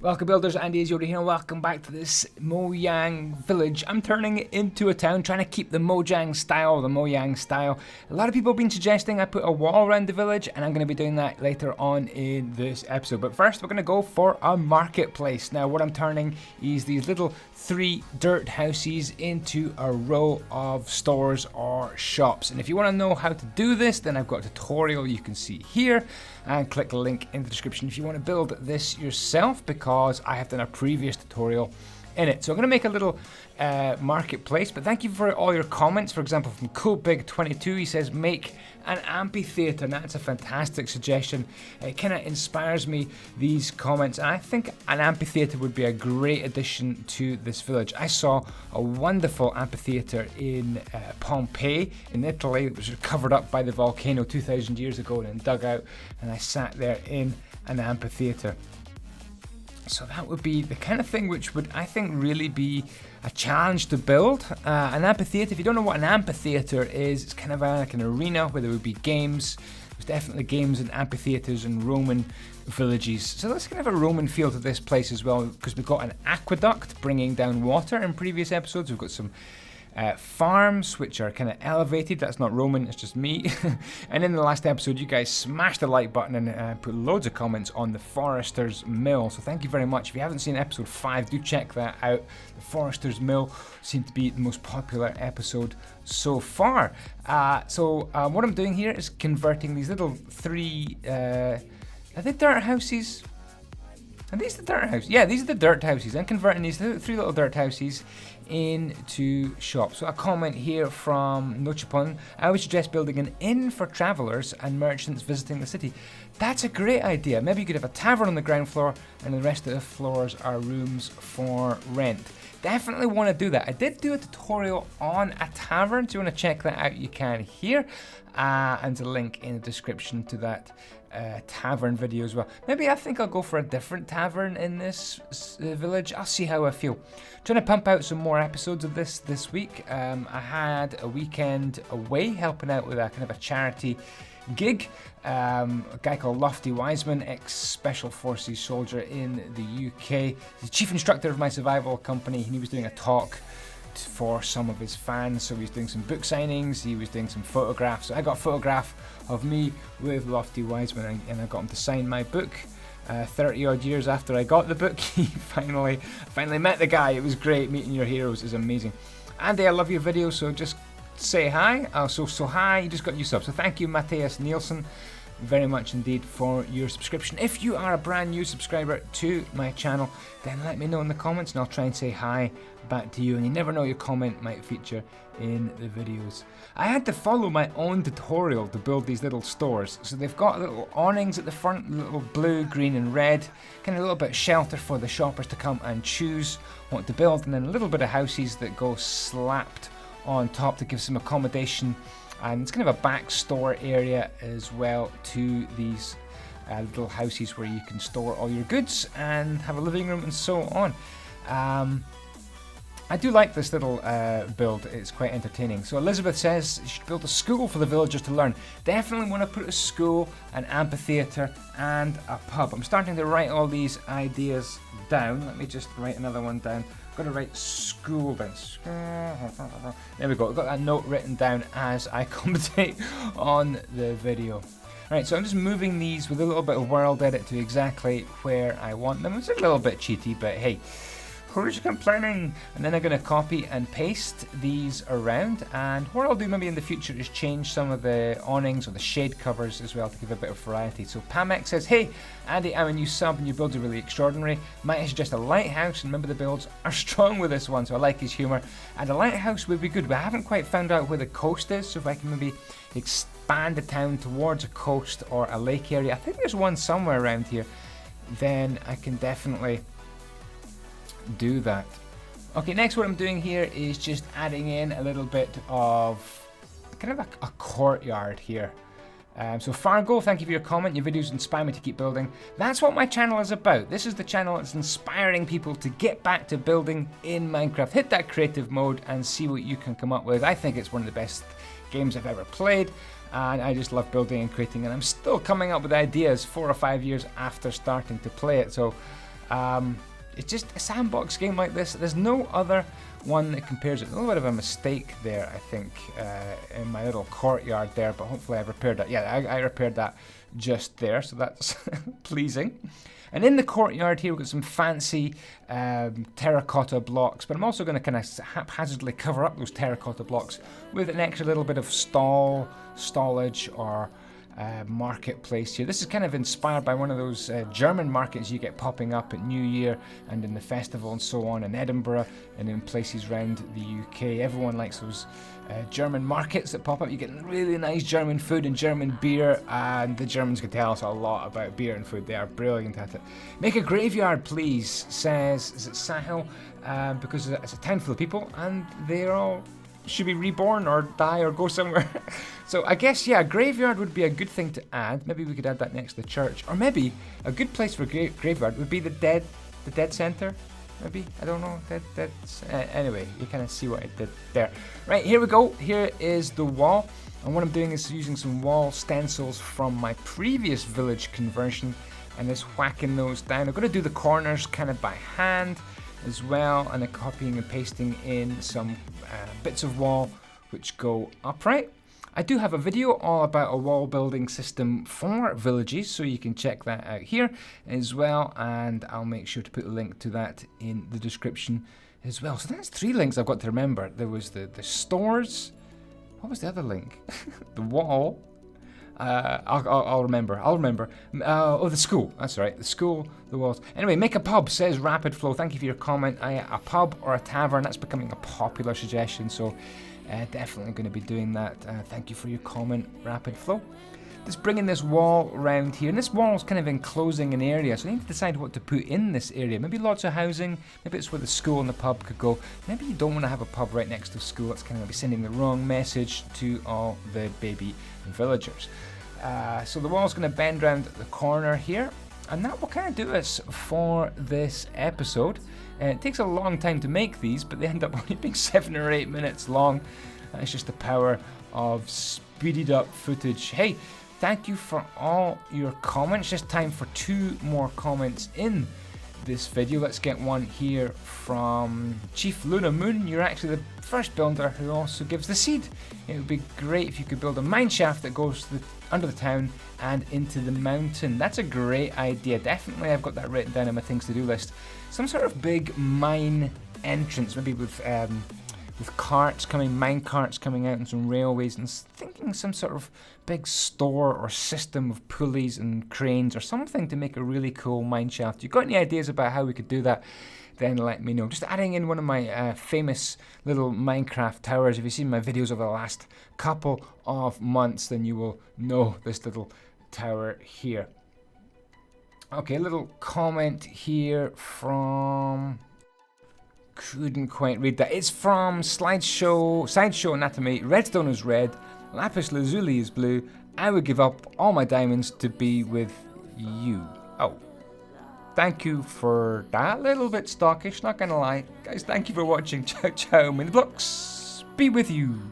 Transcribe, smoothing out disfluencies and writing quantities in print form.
Welcome builders, andyisyoda here and welcome back to this Mojang village. I'm turning it into a town, trying to keep the Mojang style, A lot of people have been suggesting I put a wall around the village, and I'm going to be doing that later on in this episode. But first we're going to go for a marketplace. Now what I'm turning is these little 3 dirt houses into a row of stores or shops. And if you want to know how to do this, then I've got a tutorial you can see here, and click the link in the description if you want to build this yourself, because I have done a previous tutorial in it. So I'm going to make a little marketplace, but thank you for all your comments. For example, from CoolBig22, he says make an amphitheater. Now, that's a fantastic suggestion. It kind of inspires me, these comments, and I think an amphitheater would be a great addition to this village. I saw a wonderful amphitheater in Pompeii in Italy. It was covered up by the volcano 2,000 years ago and then dug out, and I sat there in an amphitheater. So that would be the kind of thing which would, I think, really be a challenge to build. An amphitheater, if you don't know what an amphitheater is, it's kind of like an arena where there would be games. There's definitely games in amphitheaters and Roman villages. So let's kind of have a Roman feel to this place as well, because we've got an aqueduct bringing down water in previous episodes. We've got some farms which are kind of elevated. That's not Roman, it's just me. And in the last episode you guys smashed the like button and put loads of comments on the Forester's Mill, so thank you very much. If you haven't seen episode 5, do check that out. The Forester's Mill seemed to be the most popular episode so far. What I'm doing here is converting these little 3 are they dirt houses? Are these the dirt houses? Yeah, these are the dirt houses. I'm converting these 3 little dirt houses into shops. So a comment here from Nochipon: I would suggest building an inn for travellers and merchants visiting the city. That's a great idea. Maybe you could have a tavern on the ground floor and the rest of the floors are rooms for rent. Definitely want to do that. I did do a tutorial on a tavern, so you want to check that out, you can here. And a link in the description to that tavern video as well. Maybe I think I'll go for a different tavern in this village. I'll see how I feel. Trying to pump out some more episodes of this week. I had a weekend away helping out with a kind of a charity gig. A guy called Lofty Wiseman, ex-Special Forces soldier in the UK. He's the chief instructor of my survival company, and he was doing a talk for some of his fans. So he was doing some book signings, he was doing some photographs. So I got a photograph of me with Lofty Wiseman, and I got him to sign my book. 30 odd years after I got the book, he finally met the guy. It was great meeting your heroes. It's amazing. Andy, I love your videos, so just say hi. So hi, you just got a new sub. So thank you, Matthias Nielsen, very much indeed for your subscription. If you are a brand new subscriber to my channel, then let me know in the comments and I'll try and say hi back to you. And you never know, your comment might feature in the videos. I had to follow my own tutorial to build these little stores. So they've got little awnings at the front, little blue, green and red, kind of a little bit of shelter for the shoppers to come and choose what to build, and then a little bit of houses that go slapped on top to give some accommodation. And it's kind of a back store area as well to these little houses where you can store all your goods and have a living room and so on. I do like this little build, it's quite entertaining. So Elizabeth says you should build a school for the villagers to learn. Definitely want to put a school, an amphitheater and a pub. I'm starting to write all these ideas down. Let me just write another one down. I've got to write school down. There we go, I've got that note written down as I commentate on the video. Right, so I'm just moving these with a little bit of world edit to exactly where I want them. It's a little bit cheaty, but hey, who's complaining? And then I'm going to copy and paste these around, and what I'll do maybe in the future is change some of the awnings or the shade covers as well to give a bit of variety. So Pamex says, hey Andy, I'm a new sub and your builds are really extraordinary. Might I suggest a lighthouse? And remember, the builds are strong with this one, so I like his humour. And a lighthouse would be good, but I haven't quite found out where the coast is, so if I can maybe expand the town towards a coast or a lake area. I think there's one somewhere around here. Then I can definitely do that. Okay, next what I'm doing here is just adding in a little bit of kind of a courtyard here. So Fargo, thank you for your comment. Your videos inspire me to keep building. That's what my channel is about. This is the channel that's inspiring people to get back to building in Minecraft. Hit that creative mode and see what you can come up with. I think it's one of the best games I've ever played, and I just love building and creating, and I'm still coming up with ideas 4 or 5 years after starting to play it. So It's just a sandbox game like this. There's no other one that compares it. A little bit of a mistake there, I think, in my little courtyard there, but hopefully I've repaired that. Yeah, I repaired that just there, so that's pleasing. And in the courtyard here, we've got some fancy terracotta blocks, but I'm also going to kind of haphazardly cover up those terracotta blocks with an extra little bit of stallage or marketplace here. This is kind of inspired by one of those German markets you get popping up at New Year and in the festival and so on in Edinburgh and in places around the UK. Everyone likes those German markets that pop up. You get really nice German food and German beer, and the Germans can tell us a lot about beer and food. They are brilliant at it. Make a graveyard, please, says, is it Sahil? Because it's a town full of people and they're all should be reborn or die or go somewhere. So I guess, yeah, a graveyard would be a good thing to add. Maybe we could add that next to the church. Or maybe a good place for a graveyard would be the dead center. Maybe, I don't know. Anyway, you kind of see what I did there. Right, here we go. Here is the wall. And what I'm doing is using some wall stencils from my previous village conversion and just whacking those down. I'm going to do the corners kind of by hand as well, and then copying and pasting in some bits of wall which go upright. I do have a video all about a wall building system for villages, so you can check that out here as well, and I'll make sure to put a link to that in the description as well. So that's 3 links I've got to remember. There was the stores. What was the other link? The wall. I'll remember. Oh, the school. That's right. The school, the walls. Anyway, make a pub, says Rapid Flow. Thank you for your comment. A pub or a tavern, that's becoming a popular suggestion, so definitely going to be doing that. Thank you for your comment, Rapid Flow. Just bringing this wall around here, and this wall is kind of enclosing an area, so I need to decide what to put in this area. Maybe lots of housing, maybe it's where the school and the pub could go. Maybe you don't want to have a pub right next to school. That's kind of be sending the wrong message to all the baby villagers. So the wall's going to bend around the corner here, and that will kind of do us for this episode. It takes a long time to make these, but they end up only being 7 or 8 minutes long. It's just the power of speeded up footage. Hey, thank you for all your comments. Just time for 2 more comments in this video. Let's get one here from Chief Luna Moon. You're actually the first builder who also gives the seed. It would be great if you could build a mine shaft that goes under the town and into the mountain. That's a great idea. Definitely, I've got that written down on my things to do list. Some sort of big mine entrance, maybe with carts coming, mine carts coming out and some railways, and thinking some sort of big store or system of pulleys and cranes or something to make a really cool mine shaft. If you've got any ideas about how we could do that, then let me know. Just adding in one of my famous little Minecraft towers. If you've seen my videos over the last couple of months, then you will know this little tower here. Okay, a little comment here from... couldn't quite read that. It's from Sideshow Anatomy. Redstone is red, lapis lazuli is blue. I would give up all my diamonds to be with you. Oh, thank you for that. A little bit stockish, not gonna lie. Guys, thank you for watching. Ciao, ciao. May the blocks be with you.